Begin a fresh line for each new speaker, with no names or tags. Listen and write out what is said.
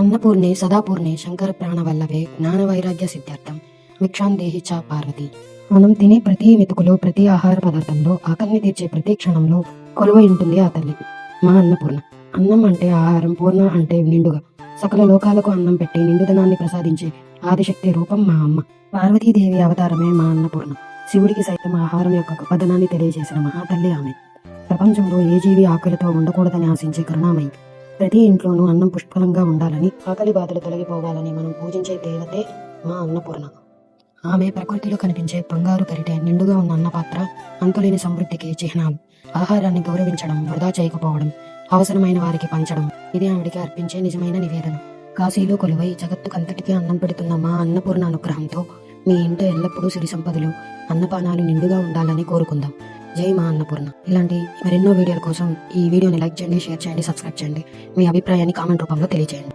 అన్నపూర్ణే సదాపూర్ణే శంకర ప్రాణవల్లభే జ్ఞాన వైరాగ్య సిద్ధార్థం భిక్షాందేహి చ పార్వతి. మనం తినే ప్రతి మెతుకులో, ప్రతి ఆహార పదార్థంలో, ఆకలిని తీర్చే ప్రతి క్షణంలో కొలువై ఉంటుంది ఆ తల్లి, మా అన్నపూర్ణ. అన్నం అంటే ఆహారం, పూర్ణ అంటే నిండుగా, సకల లోకాలకు అన్నం పెట్టి నిండుదనాన్ని ప్రసాదించే ఆదిశక్తి రూపం మా అమ్మ. పార్వతీదేవి అవతారమే మా అన్నపూర్ణ. శివుడికి సైతం ఆహారం యొక్క గొప్పదనాన్ని తెలియజేసిన మహాతల్లి ఆమె. ప్రపంచంలో ఏ జీవి ఆకలితో ఉండకూడదని ఆశించే కరుణామయి. ప్రతి ఇంట్లోనూ అన్నం పుష్కలంగా ఉండాలని, ఆకలి బాధలు తొలగిపోవాలని మనం పూజించే దేవతే మా అన్నపూర్ణ. ఆమె ప్రకృతిలో కనిపించే బంగారు గరిటె, నిండుగా ఉన్న అన్నపాత్ర, అంతులేని సమృద్ధికి చిహ్నాలు. ఆహారాన్ని గౌరవించడం, వృధా చేయకపోవడం, అవసరమైన వారికి పంచడం, ఇది ఆవిడికి అర్పించే నిజమైన నివేదన. కాశీలో కొలువై జగత్తుకంతటికీ అన్నం పెడుతున్న మా అన్నపూర్ణ అనుగ్రహంతో మీ ఇంట ఎల్లప్పుడూ సిరి సంపదలు, అన్నపానాలు నిండుగా ఉండాలని కోరుకుందాం. జై మా అన్నపూర్ణ. ఇలాంటి మరెన్నో వీడియోల కోసం ఈ వీడియోని లైక్ చేయండి, షేర్ చేయండి, సబ్స్క్రైబ్ చేయండి. మీ అభిప్రాయాన్ని కామెంట్ రూపంలో తెలియజేయండి.